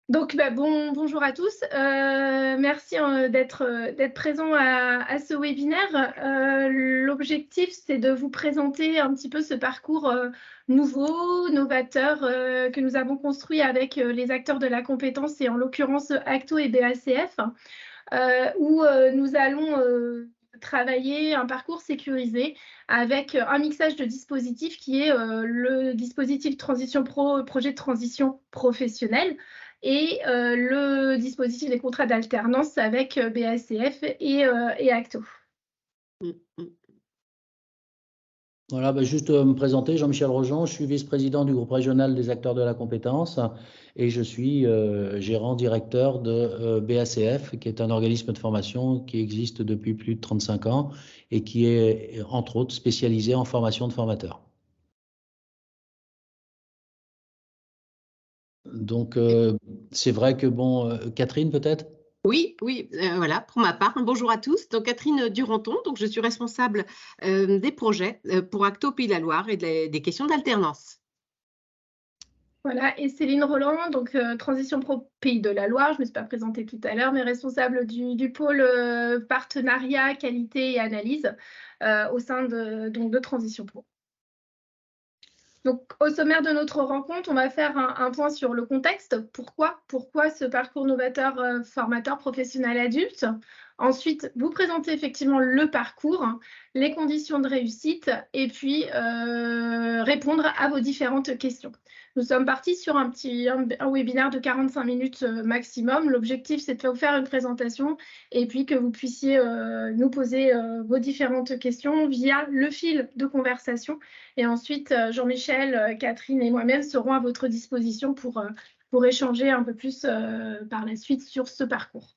Donc, bonjour à tous. Merci d'être présents à ce webinaire. L'objectif, c'est de vous présenter un petit peu ce parcours nouveau, novateur, que nous avons construit avec les acteurs de la compétence et en l'occurrence Acto et BACF, où nous allons travailler un parcours sécurisé avec un mixage de dispositifs qui est le dispositif Transition Pro, projet de transition professionnelle, et le dispositif des contrats d'alternance avec BACF et Acto. Voilà, juste me présenter, Jean-Michel Rojon, je suis vice-président du groupe régional des acteurs de la compétence et je suis gérant directeur de BACF, qui est un organisme de formation qui existe depuis plus de 35 ans et qui est, entre autres, spécialisé en formation de formateurs. Donc, c'est vrai que, Catherine, peut-être ? Oui, voilà, pour ma part. Bonjour à tous. Donc, Catherine Duranton, donc je suis responsable des projets pour Acto Pays de la Loire et des questions d'alternance. Voilà, et Céline Roland, donc Transition Pro Pays de la Loire, je ne me suis pas présentée tout à l'heure, mais responsable du pôle partenariat, qualité et analyse au sein de Transition Pro. Donc, au sommaire de notre rencontre, on va faire un point sur le contexte. Pourquoi ce parcours novateur formateur professionnel adulte? Ensuite, vous présenter effectivement le parcours, les conditions de réussite et puis répondre à vos différentes questions. Nous sommes partis sur un webinaire de 45 minutes maximum. L'objectif, c'est de vous faire une présentation et puis que vous puissiez nous poser vos différentes questions via le fil de conversation. Et ensuite, Jean-Michel, Catherine et moi-même serons à votre disposition pour échanger un peu plus par la suite sur ce parcours.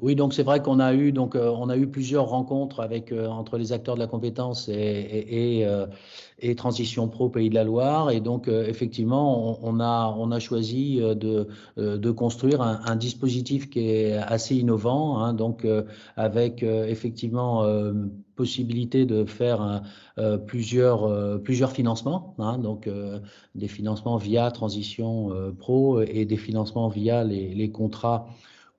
Oui, donc c'est vrai qu'on a eu plusieurs rencontres avec entre les acteurs de la compétence et Transition Pro Pays de la Loire, et donc effectivement on a choisi de construire un dispositif qui est assez innovant, hein, donc avec effectivement possibilité de faire plusieurs financements, hein, donc des financements via Transition Pro et des financements via les contrats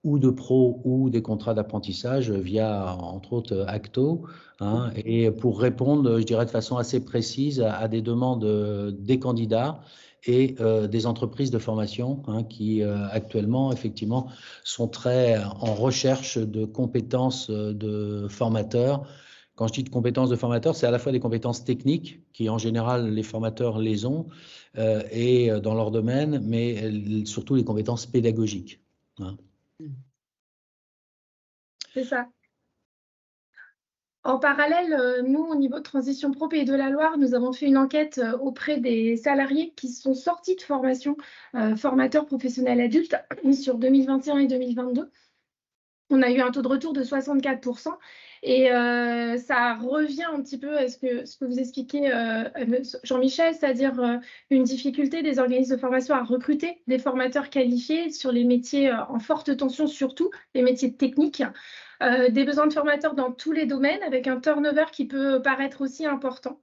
ou de pro ou des contrats d'apprentissage via, entre autres, Acto, hein, et pour répondre, je dirais, de façon assez précise à des demandes des candidats et des entreprises de formation, hein, qui actuellement, effectivement, sont très en recherche de compétences de formateurs. Quand je dis de compétences de formateurs, c'est à la fois des compétences techniques, qui en général les formateurs les ont, et dans leur domaine, mais surtout les compétences pédagogiques, hein. C'est ça. En parallèle, nous, au niveau de Transition Pro Pays de la Loire, nous avons fait une enquête auprès des salariés qui sont sortis de formation formateurs professionnels adultes sur 2021 et 2022. On a eu un taux de retour de 64%. Et ça revient un petit peu à ce que vous expliquez, Jean-Michel, c'est-à-dire une difficulté des organismes de formation à recruter des formateurs qualifiés sur les métiers en forte tension, surtout les métiers techniques, des besoins de formateurs dans tous les domaines, avec un turnover qui peut paraître aussi important.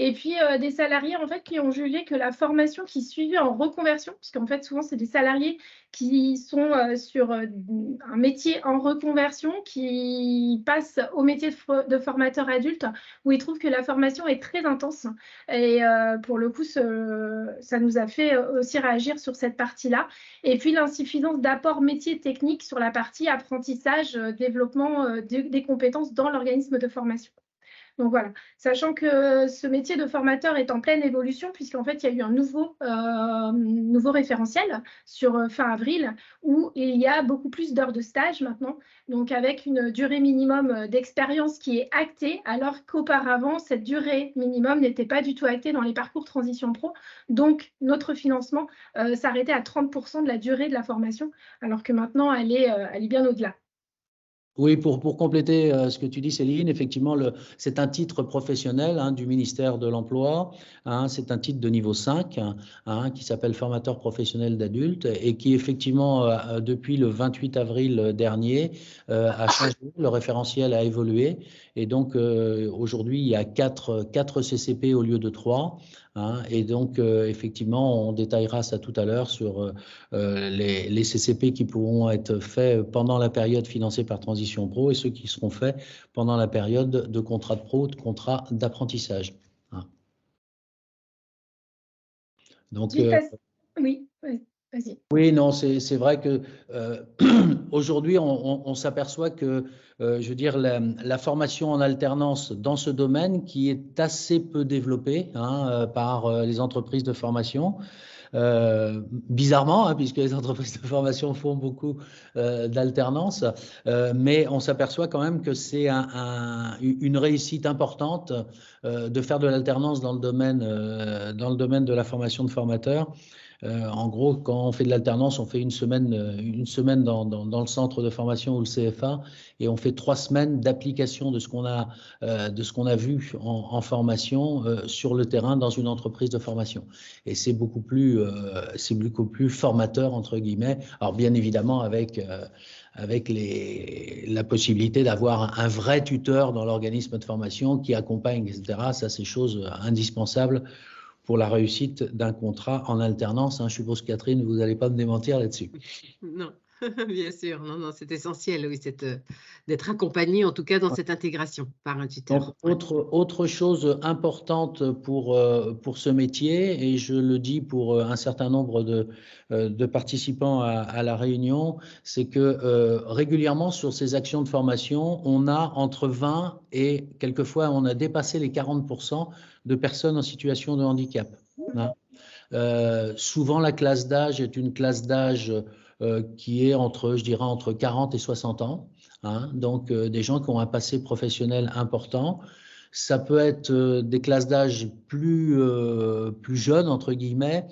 Et puis des salariés en fait qui ont jugé que la formation qui suivait en reconversion, puisqu'en fait souvent c'est des salariés qui sont sur un métier en reconversion, qui passent au métier de formateur adulte, où ils trouvent que la formation est très intense. Et pour le coup, ça nous a fait aussi réagir sur cette partie-là. Et puis l'insuffisance d'apport métier technique sur la partie apprentissage, développement des compétences dans l'organisme de formation. Donc voilà, sachant que ce métier de formateur est en pleine évolution, puisqu'en fait, il y a eu un nouveau référentiel sur fin avril, où il y a beaucoup plus d'heures de stage maintenant, donc avec une durée minimum d'expérience qui est actée, alors qu'auparavant, cette durée minimum n'était pas du tout actée dans les parcours Transition Pro. Donc, notre financement s'arrêtait à 30% de la durée de la formation, alors que maintenant, elle est bien au-delà. Oui, pour compléter ce que tu dis, Céline, effectivement, c'est un titre professionnel, hein, du ministère de l'Emploi, hein, c'est un titre de niveau 5, hein, qui s'appelle formateur professionnel d'adultes et qui, effectivement, depuis le 28 avril dernier, a changé, le référentiel a évolué, et donc aujourd'hui, il y a 4 CCP au lieu de 3, hein. Et donc, effectivement, on détaillera ça tout à l'heure sur les CCP qui pourront être faits pendant la période financée par Transition Pro et ceux qui seront faits pendant la période de contrat de pro, de contrat d'apprentissage. Hein. Donc, oui, vas-y. oui, non, c'est vrai que aujourd'hui, on s'aperçoit que, je veux dire, la formation en alternance dans ce domaine qui est assez peu développée hein, par les entreprises de formation, bizarrement, hein, puisque les entreprises de formation font beaucoup d'alternance, mais on s'aperçoit quand même que c'est une réussite importante de faire de l'alternance dans le domaine de la formation de formateurs. En gros, quand on fait de l'alternance, on fait une semaine dans le centre de formation ou le CFA, et on fait 3 semaines d'application de ce qu'on a vu en formation sur le terrain dans une entreprise de formation. Et c'est beaucoup plus formateur entre guillemets. Alors bien évidemment avec la possibilité d'avoir un vrai tuteur dans l'organisme de formation qui accompagne, etc. Ça, c'est chose indispensable pour la réussite d'un contrat en alternance. Hein. Je suppose, Catherine, vous n'allez pas me démentir là-dessus. Non, bien sûr. Non, c'est essentiel, oui, d'être accompagné, en tout cas, dans cette intégration par un tuteur. Donc, autre chose importante pour ce métier, et je le dis pour un certain nombre de participants à la réunion, c'est que régulièrement sur ces actions de formation, on a entre 20 et quelquefois on a dépassé les 40% de personnes en situation de handicap. Hein. Souvent, la classe d'âge est une classe d'âge qui est entre 40 et 60 ans. Hein, donc, des gens qui ont un passé professionnel important. Ça peut être des classes d'âge plus jeunes, entre guillemets,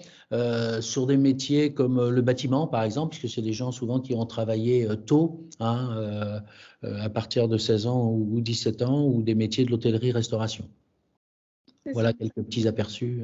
sur des métiers comme le bâtiment, par exemple, puisque c'est des gens souvent qui ont travaillé tôt, hein, à partir de 16 ans ou 17 ans, ou des métiers de l'hôtellerie-restauration. Voilà quelques petits aperçus.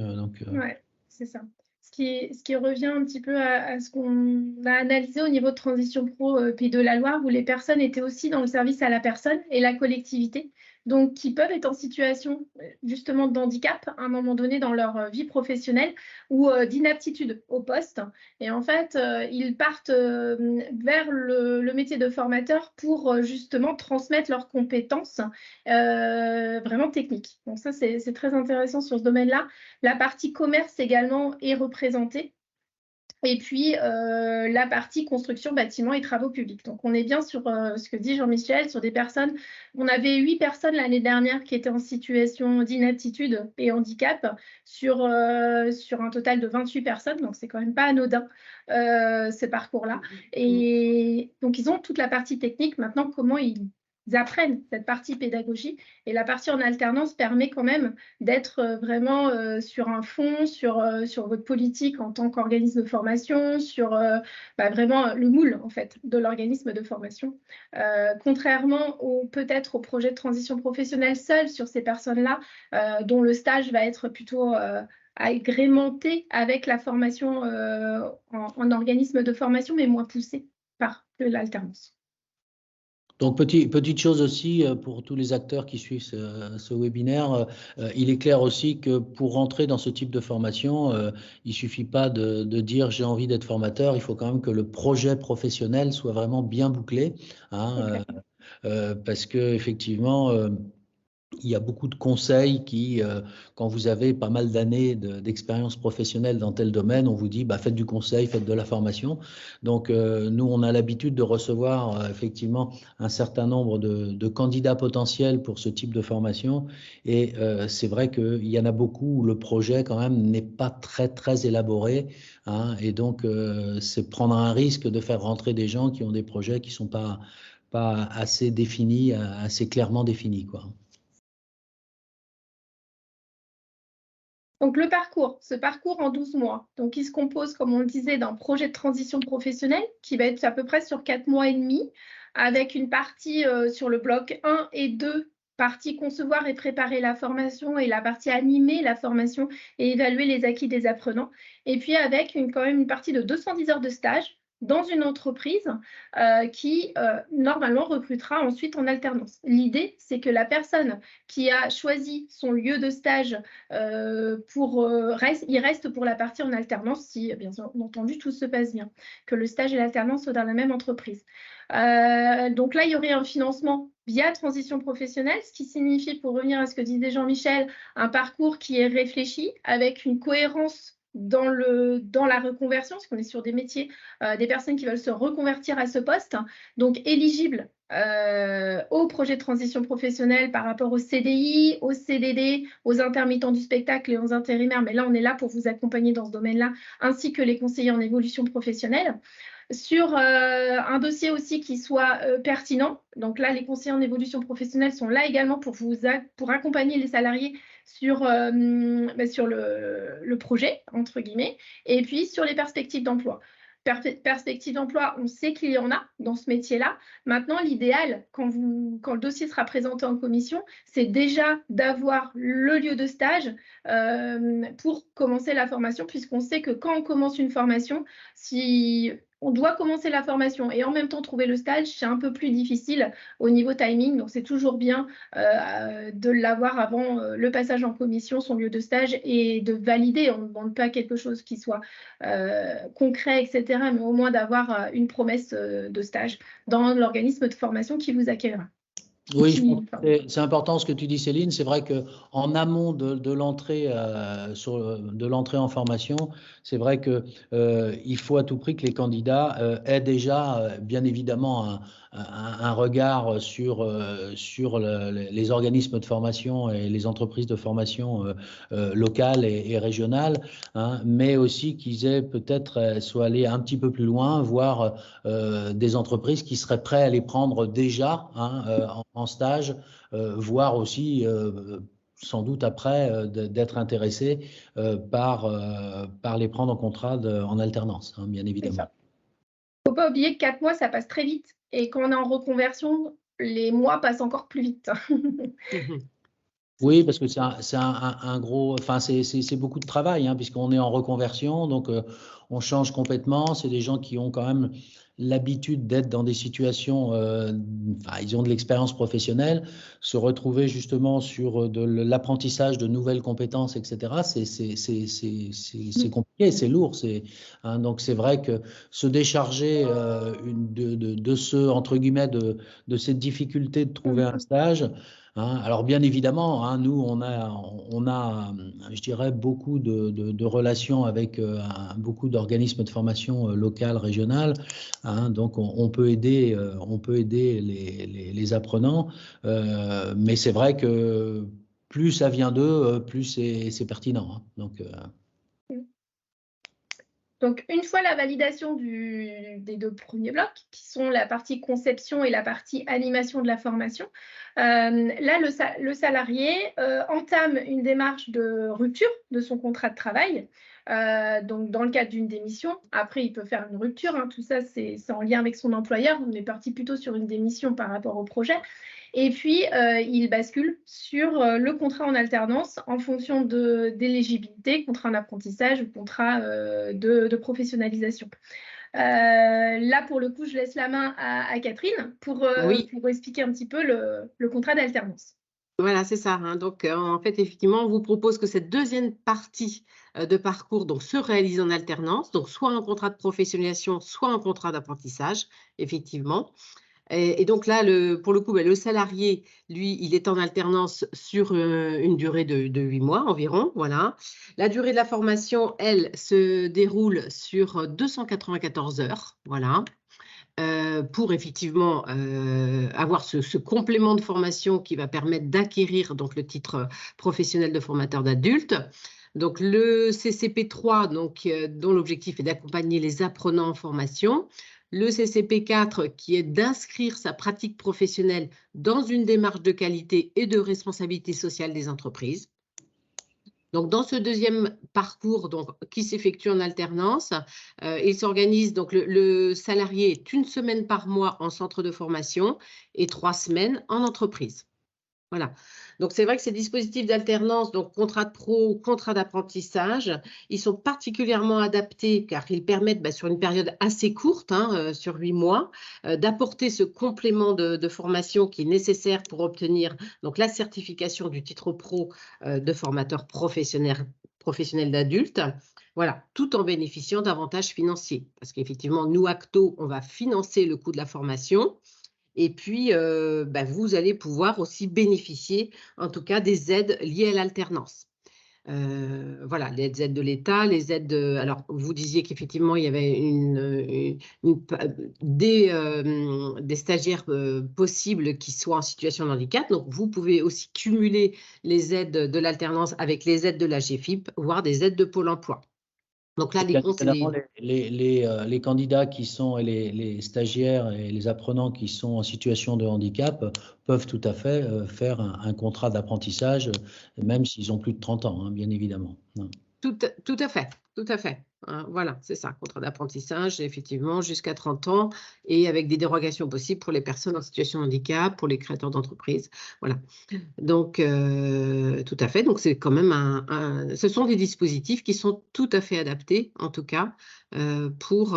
Ouais, c'est ça. Ce qui revient un petit peu à ce qu'on a analysé au niveau de Transition Pro Pays de la Loire, où les personnes étaient aussi dans le service à la personne et la collectivité, donc qui peuvent être en situation justement de handicap à un moment donné dans leur vie professionnelle ou d'inaptitude au poste. Et en fait, ils partent vers le métier de formateur pour justement transmettre leurs compétences vraiment techniques. Donc ça, c'est très intéressant sur ce domaine-là. La partie commerce également est représentée. Et puis, la partie construction, bâtiment et travaux publics. Donc, on est bien sur ce que dit Jean-Michel, sur des personnes. On avait 8 personnes l'année dernière qui étaient en situation d'inaptitude et handicap sur un total de 28 personnes. Donc, c'est quand même pas anodin, ces parcours-là. Et donc, ils ont toute la partie technique. Maintenant, comment ils apprennent cette partie pédagogie. Et la partie en alternance permet quand même d'être vraiment sur un fond, sur votre politique en tant qu'organisme de formation, sur vraiment le moule en fait de l'organisme de formation. Contrairement peut-être au projet de transition professionnelle seul sur ces personnes-là, dont le stage va être plutôt agrémenté avec la formation en organisme de formation, mais moins poussé par l'alternance. Donc, petite chose aussi pour tous les acteurs qui suivent ce webinaire, il est clair aussi que pour rentrer dans ce type de formation, il ne suffit pas de dire j'ai envie d'être formateur, il faut quand même que le projet professionnel soit vraiment bien bouclé, hein, parce qu'effectivement, il y a beaucoup de conseils qui, quand vous avez pas mal d'années d'expérience professionnelle dans tel domaine, on vous dit bah, faites du conseil, faites de la formation. Donc, nous, on a l'habitude de recevoir effectivement un certain nombre de candidats potentiels pour ce type de formation. Et c'est vrai qu'il y en a beaucoup où le projet, quand même, n'est pas très, très élaboré. Hein, et donc, c'est prendre un risque de faire rentrer des gens qui ont des projets qui ne sont pas assez définis, assez clairement définis, quoi. Donc, ce parcours en 12 mois, donc il se compose, comme on le disait, d'un projet de transition professionnelle qui va être à peu près sur 4 mois et demi, avec une partie sur le bloc 1 et 2, partie concevoir et préparer la formation et la partie animer la formation et évaluer les acquis des apprenants. Et puis avec quand même une partie de 210 heures de stage, dans une entreprise qui, normalement, recrutera ensuite en alternance. L'idée, c'est que la personne qui a choisi son lieu de stage, il reste pour la partie en alternance, si, bien entendu, tout se passe bien, que le stage et l'alternance soient dans la même entreprise. Donc là, il y aurait un financement via transition professionnelle, ce qui signifie, pour revenir à ce que disait Jean-Michel, un parcours qui est réfléchi avec une cohérence dans la reconversion, parce qu'on est sur des métiers, des personnes qui veulent se reconvertir à ce poste, donc éligibles au projet de transition professionnelle par rapport au CDI, au CDD, aux intermittents du spectacle et aux intérimaires. Mais là, on est là pour vous accompagner dans ce domaine-là, ainsi que les conseillers en évolution professionnelle. Sur un dossier aussi qui soit pertinent. Donc là, les conseillers en évolution professionnelle sont là également pour accompagner les salariés sur le projet, entre guillemets, et puis sur les perspectives d'emploi. Perspectives d'emploi, on sait qu'il y en a dans ce métier-là. Maintenant, l'idéal, quand le dossier sera présenté en commission, c'est déjà d'avoir le lieu de stage pour commencer la formation, puisqu'on sait que quand on commence une formation, si on doit commencer la formation et en même temps trouver le stage, c'est un peu plus difficile au niveau timing. Donc, c'est toujours bien de l'avoir avant le passage en commission, son lieu de stage, et de valider. On ne demande pas quelque chose qui soit concret, etc., mais au moins d'avoir une promesse de stage dans l'organisme de formation qui vous accueillera. Oui, c'est important ce que tu dis, Céline. C'est vrai qu'en amont de l'entrée en formation, c'est vrai qu'il faut à tout prix que les candidats aient déjà, bien évidemment, un regard sur les organismes de formation et les entreprises de formation locales et régionales, hein, mais aussi qu'ils aient peut-être soient allés un petit peu plus loin, voire des entreprises qui seraient prêtes à les prendre déjà, hein, en stage, voire aussi sans doute après d'être intéressés par les prendre en contrat en alternance, hein, bien évidemment. Il ne faut pas oublier que 4 mois, ça passe très vite. Et quand on est en reconversion, les mois passent encore plus vite. Oui, parce que c'est un gros, enfin c'est beaucoup de travail, hein, puisqu'on est en reconversion, donc on change complètement. C'est des gens qui ont quand même l'habitude d'être dans des situations, enfin, ils ont de l'expérience professionnelle, se retrouver justement sur de l'apprentissage de nouvelles compétences, etc. C'est compliqué, c'est lourd, hein, donc c'est vrai que se décharger de ce, entre guillemets, de cette difficulté de trouver un stage. Hein, alors bien évidemment, hein, nous on a, je dirais, beaucoup de relations avec beaucoup d'organismes de formation locales, régionales. Hein, donc on peut aider les apprenants, mais c'est vrai que plus ça vient d'eux, plus c'est pertinent. Hein, donc, une fois la validation des 2 premiers blocs, qui sont la partie conception et la partie animation de la formation, là, le salarié entame une démarche de rupture de son contrat de travail. Donc, dans le cadre d'une démission, après, il peut faire une rupture. Hein, tout ça, c'est en lien avec son employeur. On est parti plutôt sur une démission par rapport au projet. Et puis, il bascule sur le contrat en alternance en fonction d'éligibilité, contrat en apprentissage ou contrat de professionnalisation. Là, pour le coup, je laisse la main à Catherine pour expliquer un petit peu le contrat d'alternance. Voilà, c'est ça. Hein. Donc, en fait, effectivement, on vous propose que cette deuxième partie de parcours donc, se réalise en alternance, donc soit un contrat de professionnalisation, soit un contrat d'apprentissage, effectivement. Et donc là, pour le coup, le salarié, lui, il est en alternance sur une durée de 8 mois environ. Voilà. La durée de la formation, elle, se déroule sur 294 heures. Voilà. Pour effectivement avoir ce complément de formation qui va permettre d'acquérir donc le titre professionnel de formateur d'adultes. Donc le CCP3, donc, dont l'objectif est d'accompagner les apprenants en formation. Le CCP4 qui est d'inscrire sa pratique professionnelle dans une démarche de qualité et de responsabilité sociale des entreprises. Donc, dans ce deuxième parcours donc, qui s'effectue en alternance, il s'organise, donc le salarié est 1 semaine par mois en centre de formation et 3 semaines en entreprise. Voilà. Donc, c'est vrai que ces dispositifs d'alternance, donc contrat de pro, contrat d'apprentissage, ils sont particulièrement adaptés car ils permettent, sur une période assez courte, sur 8 mois, d'apporter ce complément de formation qui est nécessaire pour obtenir donc, la certification du titre pro de formateur professionnel d'adulte. Voilà, tout en bénéficiant d'avantages financiers. Parce qu'effectivement, nous, Acto, on va financer le coût de la formation. Et puis, vous allez pouvoir aussi bénéficier, en tout cas, des aides liées à l'alternance. Voilà, les aides de l'État, les aides de… Alors, vous disiez qu'effectivement, il y avait des stagiaires possibles qui soient en situation de handicap. Donc, vous pouvez aussi cumuler les aides de l'alternance avec les aides de la GFIP, voire des aides de Pôle emploi. Donc là, Bien évidemment, les candidats qui sont, et les stagiaires et les apprenants qui sont en situation de handicap peuvent tout à fait faire un contrat d'apprentissage, même s'ils ont plus de 30 ans, bien évidemment. Tout à fait, tout à fait. Voilà, c'est ça, contrat d'apprentissage, effectivement, jusqu'à 30 ans et avec des dérogations possibles pour les personnes en situation de handicap, pour les créateurs d'entreprises. Voilà. Donc, tout à fait. Donc, c'est quand même ce sont des dispositifs qui sont tout à fait adaptés, en tout cas, pour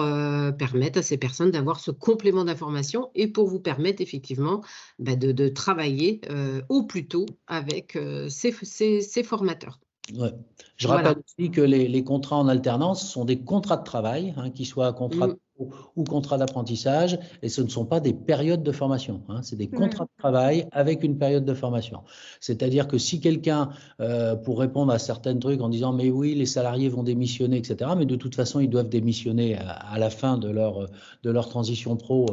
permettre à ces personnes d'avoir ce complément d'information et pour vous permettre effectivement de travailler au plus tôt avec ces formateurs. Ouais. Je rappelle aussi que les contrats en alternance sont des contrats de travail, qu'ils soient contrats de pro ou contrats d'apprentissage, et ce ne sont pas des périodes de formation. C'est des contrats de travail avec une période de formation. C'est-à-dire que si quelqu'un, pour répondre à certains trucs en disant mais oui, les salariés vont démissionner, etc., mais de toute façon, ils doivent démissionner à la fin de leur transition pro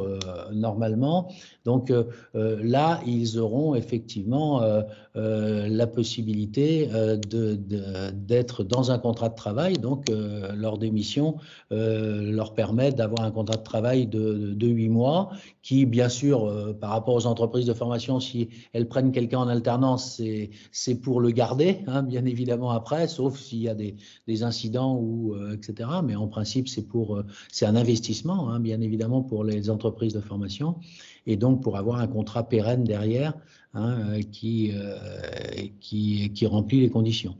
normalement. Donc là, ils auront effectivement la possibilité d'être dans un contrat de travail, donc leur démission leur permet d'avoir un contrat de travail de 8 mois qui, bien sûr, par rapport aux entreprises de formation, si elles prennent quelqu'un en alternance, c'est pour le garder, bien évidemment après, sauf s'il y a des incidents ou etc. Mais en principe, c'est un investissement, bien évidemment, pour les entreprises de formation et donc pour avoir un contrat pérenne derrière. Qui remplit les conditions.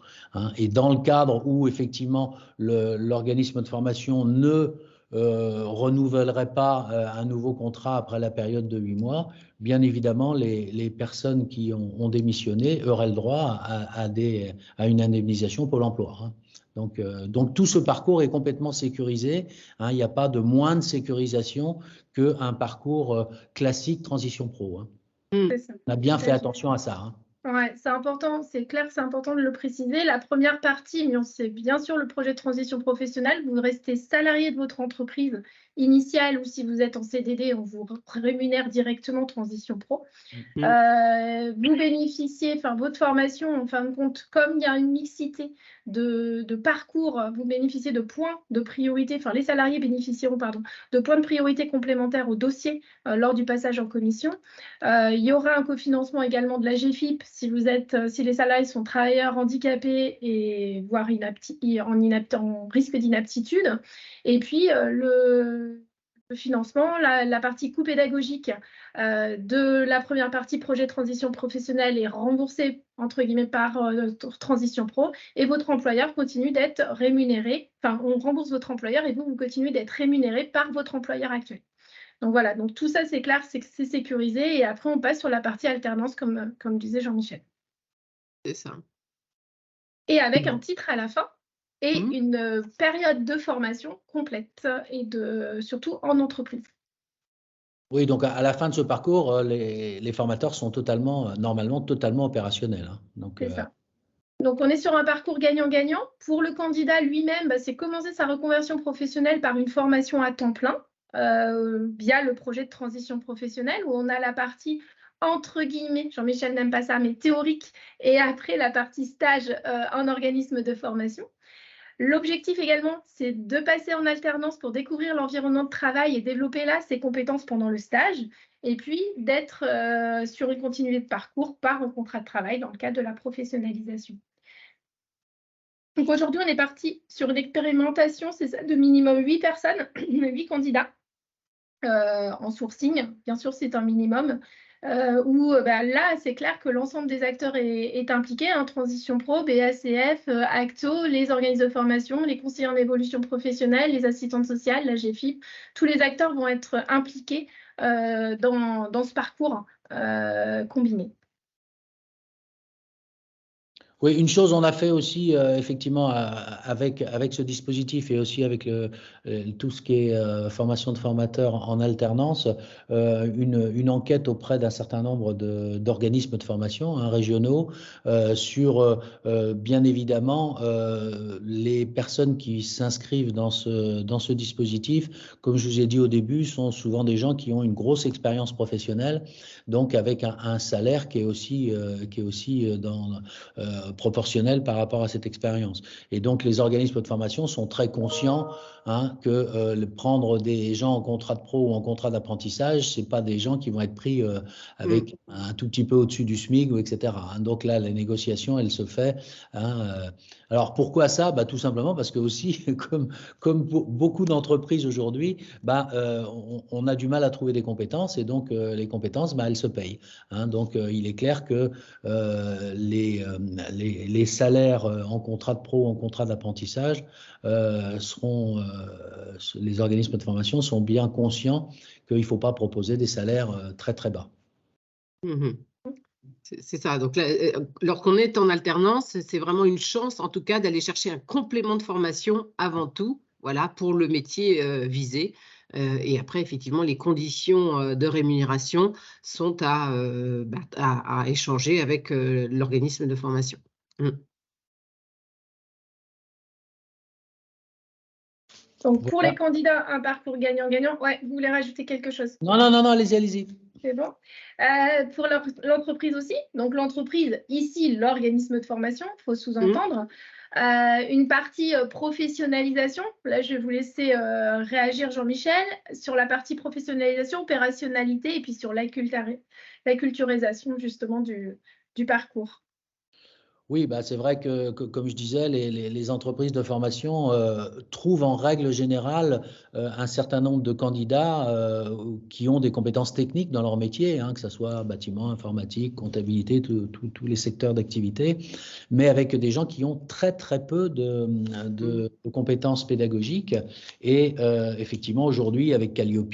Et dans le cadre où effectivement l'organisme de formation ne renouvellerait pas un nouveau contrat après la période de 8 mois, bien évidemment les personnes qui ont démissionné auraient le droit à une indemnisation Pôle emploi. Donc tout ce parcours est complètement sécurisé. Il n'y a pas de moins de sécurisation qu'un parcours classique transition pro. On a bien fait attention à ça. Ouais, c'est important, c'est clair, c'est important de le préciser. La première partie, c'est bien sûr le projet de transition professionnelle. Vous restez salarié de votre entreprise initiale ou si vous êtes en CDD, on vous rémunère directement transition pro. Vous bénéficiez, votre formation, en fin de compte, comme il y a une mixité de parcours, vous bénéficiez de points de priorité, les salariés bénéficieront, de points de priorité complémentaires au dossier lors du passage en commission. Il y aura un cofinancement également de la GFIP si les salariés sont travailleurs handicapés et voire en risque d'inaptitude. Et puis le financement, la partie coût pédagogique de la première partie projet de transition professionnelle est remboursée entre guillemets par Transition Pro et votre employeur continue d'être rémunéré. On rembourse votre employeur et vous continuez d'être rémunéré par votre employeur actuel. Donc voilà, donc tout ça c'est clair, c'est sécurisé et après on passe sur la partie alternance comme disait Jean-Michel. C'est ça. Et avec un titre à la fin et une période de formation complète et surtout en entreprise. Oui, donc à la fin de ce parcours, les formateurs sont normalement totalement opérationnels. C'est ça. Donc, on est sur un parcours gagnant-gagnant. Pour le candidat lui-même, c'est commencer sa reconversion professionnelle par une formation à temps plein via le projet de transition professionnelle où on a la partie entre guillemets, Jean-Michel n'aime pas ça, mais théorique, et après la partie stage en organisme de formation. L'objectif également, c'est de passer en alternance pour découvrir l'environnement de travail et développer là ses compétences pendant le stage, et puis d'être sur une continuité de parcours par un contrat de travail dans le cadre de la professionnalisation. Donc aujourd'hui, on est parti sur une expérimentation, c'est ça, de minimum 8 personnes, 8 candidats en sourcing. Bien sûr, c'est un minimum. où là, c'est clair que l'ensemble des acteurs est impliqué, hein, Transition Pro, BACF, Acto, les organismes de formation, les conseillers en évolution professionnelle, les assistantes sociales, la GFIP, tous les acteurs vont être impliqués dans ce parcours combiné. Oui, une chose on a fait aussi effectivement avec ce dispositif et aussi avec tout ce qui est formation de formateurs en alternance, une enquête auprès d'un certain nombre d'organismes de formation, hein, régionaux sur bien évidemment les personnes qui s'inscrivent dans ce dispositif. Comme je vous ai dit au début, sont souvent des gens qui ont une grosse expérience professionnelle, donc avec un salaire qui est aussi proportionnel par rapport à cette expérience. Et donc, les organismes de formation sont très conscients que prendre des gens en contrat de pro ou en contrat d'apprentissage, ce n'est pas des gens qui vont être pris avec un tout petit peu au-dessus du SMIC, etc. Donc là, la négociation, elle se fait. Alors, pourquoi ça? Tout simplement parce que aussi, comme beaucoup d'entreprises aujourd'hui, on a du mal à trouver des compétences et donc les compétences, elles se payent. Donc, il est clair que les salaires en contrat de pro, en contrat d'apprentissage les organismes de formation sont bien conscients qu'il ne faut pas proposer des salaires très très bas. C'est ça. Donc, lorsqu'on est en alternance, c'est vraiment une chance, en tout cas, d'aller chercher un complément de formation avant tout, voilà, pour le métier visé. Et après, effectivement, les conditions de rémunération sont à échanger avec l'organisme de formation. Donc, pour les candidats, un parcours gagnant-gagnant. Ouais, vous voulez rajouter quelque chose? Non, allez-y. C'est bon. Pour l'entreprise aussi. Donc, l'entreprise, ici, l'organisme de formation, il faut sous-entendre. Une partie professionnalisation. Là, je vais vous laisser réagir, Jean-Michel, sur la partie professionnalisation, opérationnalité et puis sur l'acculturisation, justement, du parcours. Oui, c'est vrai que, comme je disais, les entreprises de formation trouvent en règle générale un certain nombre de candidats qui ont des compétences techniques dans leur métier, que ce soit bâtiment, informatique, comptabilité, tous les secteurs d'activité, mais avec des gens qui ont très très peu de compétences pédagogiques. Et effectivement, aujourd'hui, avec Calliope,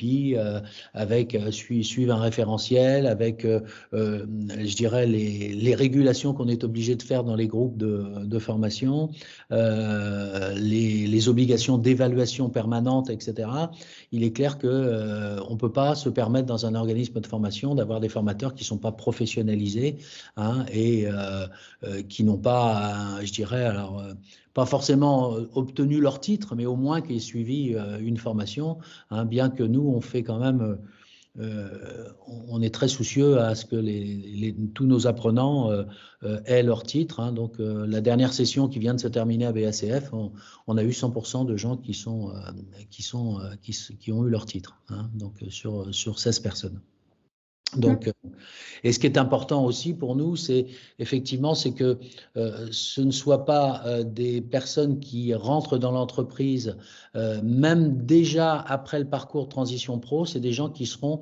avec suivre un référentiel, avec, je dirais, les régulations qu'on est obligé de faire dans les groupes de formation, les obligations d'évaluation permanente, etc. Il est clair qu'on ne peut pas se permettre dans un organisme de formation d'avoir des formateurs qui ne sont pas professionnalisés et qui n'ont pas, je dirais, alors pas forcément obtenu leur titre, mais au moins qui aient suivi une formation, bien que nous, on fait quand même... on est très soucieux à ce que tous nos apprenants aient leur titre. Donc, la dernière session qui vient de se terminer à BACF, on a eu 100% de gens qui ont eu leur titre, donc sur 16 personnes. Donc, et ce qui est important aussi pour nous, c'est effectivement, c'est que ce ne soit pas des personnes qui rentrent dans l'entreprise, même déjà après le parcours Transition Pro, c'est des gens qui seront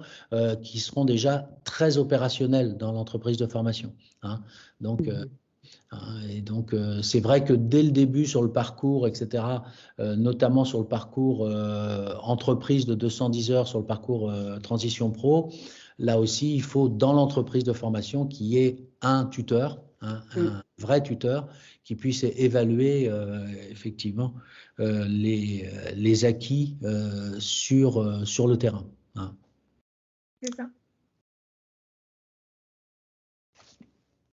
déjà très opérationnels dans l'entreprise de formation. Donc, et donc, c'est vrai que dès le début sur le parcours, etc., notamment sur le parcours entreprise de 210 heures, sur le parcours Transition Pro, là aussi, il faut dans l'entreprise de formation qu'il y ait un tuteur, un vrai tuteur, qui puisse évaluer effectivement les acquis sur le terrain. C'est ça.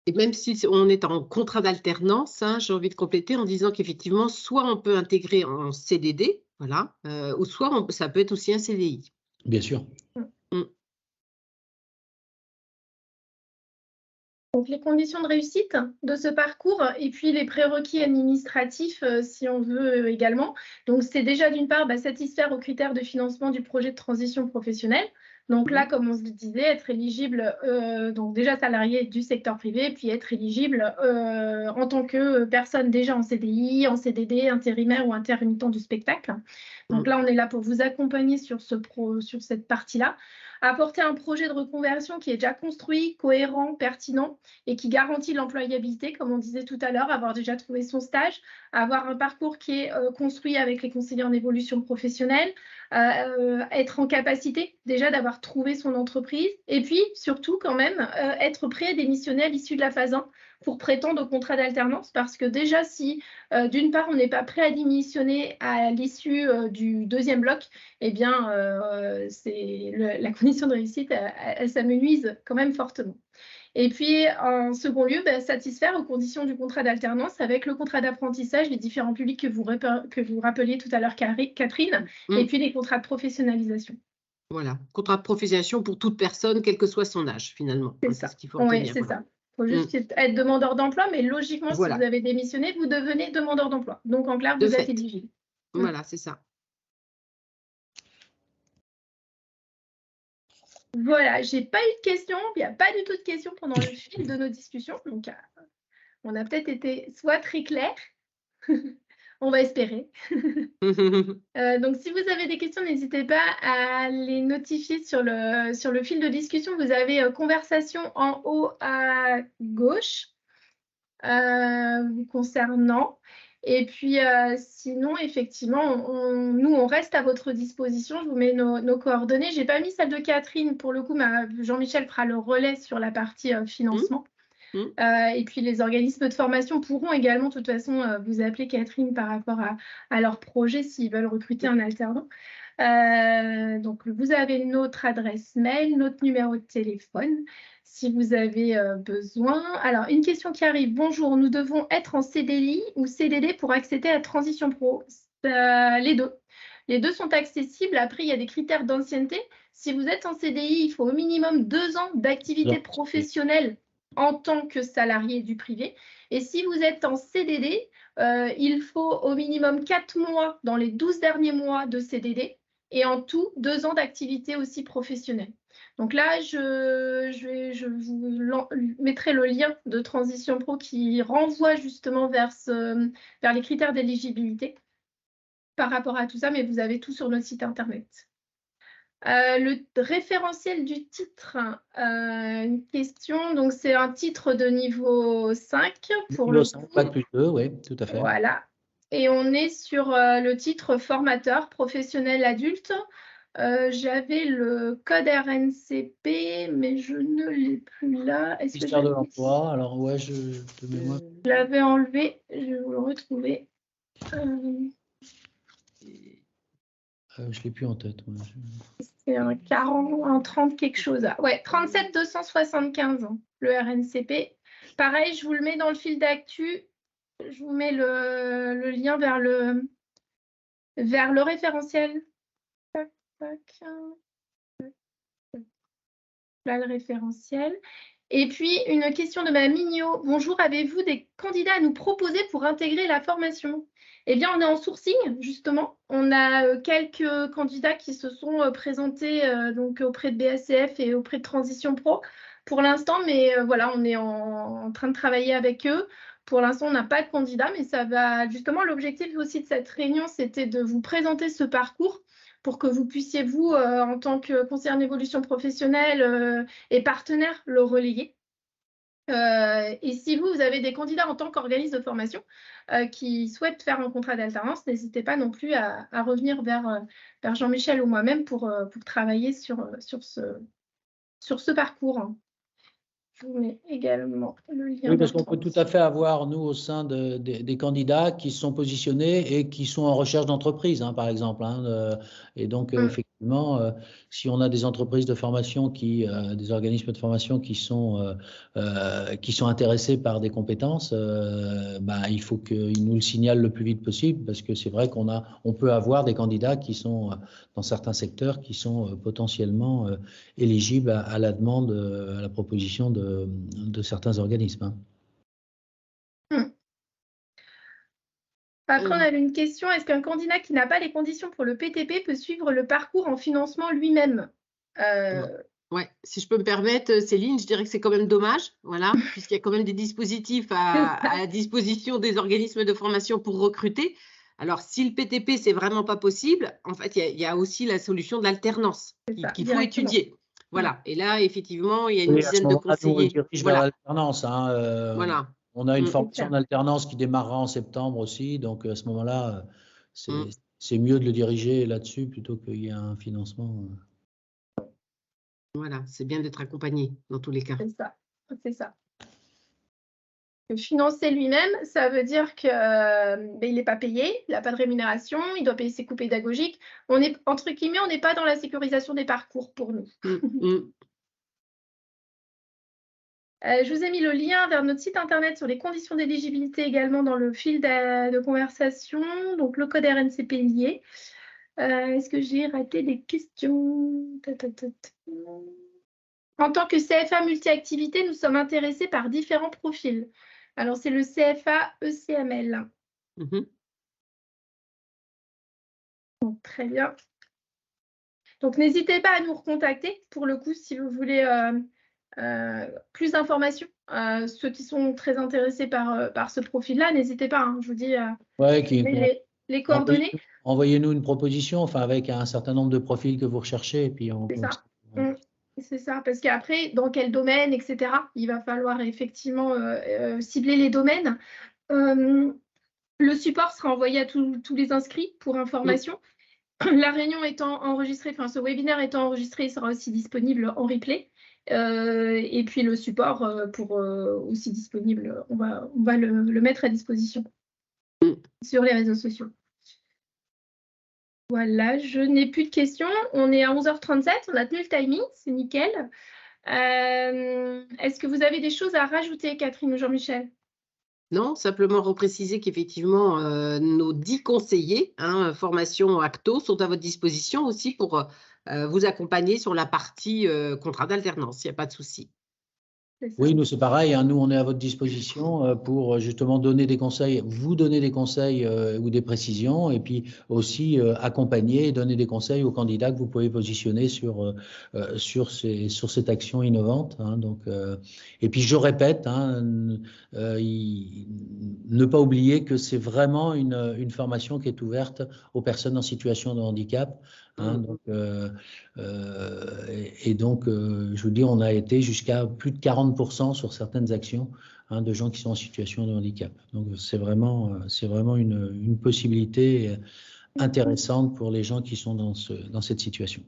Et même si on est en contrat d'alternance, j'ai envie de compléter en disant qu'effectivement, soit on peut intégrer en CDD, voilà, ou soit ça peut être aussi un CDI. Bien sûr. Donc, les conditions de réussite de ce parcours et puis les prérequis administratifs, si on veut également. Donc, c'est déjà d'une part satisfaire aux critères de financement du projet de transition professionnelle. Donc là, comme on se le disait, être éligible, donc déjà salarié du secteur privé, puis être éligible en tant que personne déjà en CDI, en CDD, intérimaire ou intermittent du spectacle. Donc là, on est là pour vous accompagner sur cette partie-là. apporter un projet de reconversion qui est déjà construit, cohérent, pertinent et qui garantit l'employabilité, comme on disait tout à l'heure, avoir déjà trouvé son stage, avoir un parcours qui est construit avec les conseillers en évolution professionnelle, être en capacité déjà d'avoir trouvé son entreprise et puis surtout quand même être prêt à démissionner à l'issue de la phase 1 pour prétendre au contrat d'alternance parce que déjà si d'une part on n'est pas prêt à démissionner à l'issue du deuxième bloc, eh bien la condition de réussite elle s'amenuise quand même fortement. Et puis, en second lieu, satisfaire aux conditions du contrat d'alternance avec le contrat d'apprentissage, les différents publics que vous rappeliez tout à l'heure, Catherine, et puis les contrats de professionnalisation. Voilà, contrat de professionnalisation pour toute personne, quel que soit son âge, finalement. C'est ça. Ce qu'il faut retenir. Oui, c'est ça. Il faut juste être demandeur d'emploi, mais logiquement, si vous avez démissionné, vous devenez demandeur d'emploi. Donc, en clair, vous êtes éligible. Voilà, c'est ça. Voilà, je n'ai pas eu de questions. Il n'y a pas du tout de questions pendant le fil de nos discussions. Donc, on a peut-être été soit très clair, on va espérer. Donc, si vous avez des questions, n'hésitez pas à les notifier sur le fil de discussion. Vous avez conversation en haut à gauche vous concernant. Et puis, sinon, effectivement, nous, on reste à votre disposition. Je vous mets nos coordonnées. Je n'ai pas mis celle de Catherine. Pour le coup, Jean-Michel fera le relais sur la partie financement. Et puis, les organismes de formation pourront également, de toute façon, vous appeler Catherine par rapport à leur projet s'ils veulent recruter un alternant. Donc, vous avez notre adresse mail, notre numéro de téléphone si vous avez besoin. Alors, une question qui arrive. Bonjour, nous devons être en CDI ou CDD pour accéder à Transition Pro. Les deux. Les deux sont accessibles. Après, il y a des critères d'ancienneté. Si vous êtes en CDI, il faut au minimum 2 ans d'activité professionnelle en tant que salarié du privé. Et si vous êtes en CDD, il faut au minimum 4 mois dans les 12 derniers mois de CDD et en tout 2 ans d'activité aussi professionnelle. Donc là, je vous mettrai le lien de Transition Pro qui renvoie justement vers les critères d'éligibilité par rapport à tout ça, mais vous avez tout sur notre site internet. Le référentiel du titre, une question, donc c'est un titre de niveau 5 pour le coup. Bac plus 2, oui, tout à fait. Voilà. Et on est sur le titre formateur professionnel adulte. J'avais le code RNCP, mais je ne l'ai plus là. Ministère de l'Emploi, alors ouais, je l'avais enlevé, je vais vous le retrouver. Je ne l'ai plus en tête. Ouais. C'est un 40, un 30 quelque chose. Ouais, 37 275, le RNCP. Pareil, je vous le mets dans le fil d'actu. Je vous mets le lien vers le référentiel. Tac, tac. Là, le référentiel. Et puis, une question de Mme Mignot. Bonjour, avez-vous des candidats à nous proposer pour intégrer la formation? Eh bien, on est en sourcing, justement. On a quelques candidats qui se sont présentés donc auprès de BACF et auprès de Transition Pro pour l'instant, mais voilà, on est en train de travailler avec eux. Pour l'instant, on n'a pas de candidat, mais ça va justement, l'objectif aussi de cette réunion, c'était de vous présenter ce parcours pour que vous puissiez, vous, en tant que conseiller en évolution professionnelle et partenaire, le relayer. Et si vous avez des candidats en tant qu'organisme de formation qui souhaitent faire un contrat d'alternance, n'hésitez pas non plus à revenir vers Jean-Michel ou moi-même pour travailler sur ce parcours. Je vous mets également le lien. Oui, parce qu'on peut tout à fait avoir, nous, au sein des candidats qui sont positionnés et qui sont en recherche d'entreprise, par exemple. Et donc, effectivement, si on a des entreprises de formation, des organismes de formation qui sont intéressés par des compétences, il faut qu'ils nous le signalent le plus vite possible, parce que c'est vrai on peut avoir des candidats qui sont, dans certains secteurs, qui sont potentiellement éligibles à la demande, à la proposition de certains organismes. Après, on avait une question. Est-ce qu'un candidat qui n'a pas les conditions pour le PTP peut suivre le parcours en financement lui-même? Ouais, si je peux me permettre, Céline, je dirais que c'est quand même dommage, voilà, puisqu'il y a quand même des dispositifs à disposition des organismes de formation pour recruter. Alors, si le PTP, c'est vraiment pas possible, en fait, il y a aussi la solution de l'alternance qu'il faut étudier. Voilà. Et là, effectivement, il y a une Oui, à ce dizaine de moment-là, nous, on conseillers. dirige vers Voilà. l'alternance. Hein, Voilà. on a une Mm. formation d'alternance qui démarrera en septembre aussi. Donc, à ce moment-là, Mm. c'est mieux de le diriger là-dessus plutôt qu'il y ait un financement. Voilà, c'est bien d'être accompagné dans tous les cas. C'est ça. C'est ça. Financer lui-même, ça veut dire qu'il n'est pas payé, il n'a pas de rémunération, il doit payer ses coûts pédagogiques. On est, entre guillemets, on n'est pas dans la sécurisation des parcours pour nous. Je vous ai mis le lien vers notre site internet sur les conditions d'éligibilité également dans le fil de conversation, donc le code RNCP lié. Est-ce que j'ai raté des questions? En tant que CFA multi-activité, nous sommes intéressés par différents profils. Alors, c'est le CFA ECML. Donc, très bien. Donc, n'hésitez pas à nous recontacter pour le coup si vous voulez plus d'informations. Ceux qui sont très intéressés par ce profil-là, n'hésitez pas. Hein, je vous dis les coordonnées. Envoyez-nous une proposition, enfin avec un certain nombre de profils que vous recherchez, et puis C'est ça. C'est ça, parce qu'après, dans quel domaine, etc., il va falloir effectivement cibler les domaines. Le support sera envoyé à tous les inscrits pour information. La réunion étant enregistrée, enfin ce webinaire étant enregistré, il sera aussi disponible en replay. Et puis le support aussi disponible, on va le mettre à disposition sur les réseaux sociaux. Voilà, je n'ai plus de questions. On est à 11h37, on a tenu le timing, c'est nickel. Est-ce que vous avez des choses à rajouter, Catherine ou Jean-Michel? Non, simplement repréciser qu'effectivement, nos 10 conseillers, formation Acto, sont à votre disposition aussi pour vous accompagner sur la partie contrat d'alternance. Il n'y a pas de souci. Oui, nous, c'est pareil. Hein, nous, on est à votre disposition pour justement donner des conseils, vous donner des conseils ou des précisions, et puis aussi accompagner et donner des conseils aux candidats que vous pouvez positionner sur cette action innovante. Hein, donc, et puis, je répète, ne pas oublier que c'est vraiment une formation qui est ouverte aux personnes en situation de handicap. Hein, donc, je vous dis, on a été jusqu'à plus de 40% sur certaines actions de gens qui sont en situation de handicap. Donc, c'est vraiment une possibilité intéressante pour les gens qui sont dans cette situation.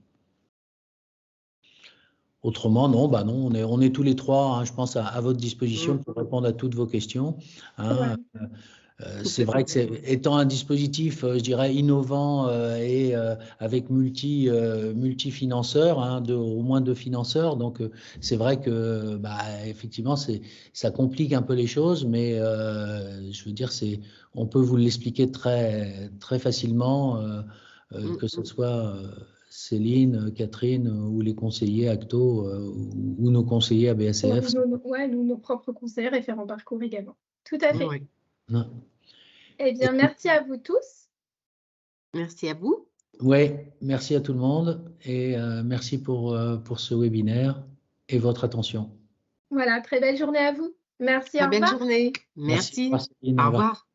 Autrement, non, on est tous les trois, je pense, à votre disposition pour répondre à toutes vos questions. C'est vrai que étant un dispositif, je dirais, innovant et avec multi-financeurs, au moins 2 financeurs, donc c'est vrai que effectivement, ça complique un peu les choses, mais je veux dire, on peut vous l'expliquer très, très facilement, que ce soit Céline, Catherine ou les conseillers Acto ou nos conseillers à BSF. Nous, nos propres conseillers référents parcours également. Tout à fait. Oui. Eh bien, merci à vous tous. Merci à vous. Oui, merci à tout le monde et merci pour ce webinaire et votre attention. Voilà, très belle journée à vous. Merci, Très au belle revoir. journée. Merci. Merci. Au revoir.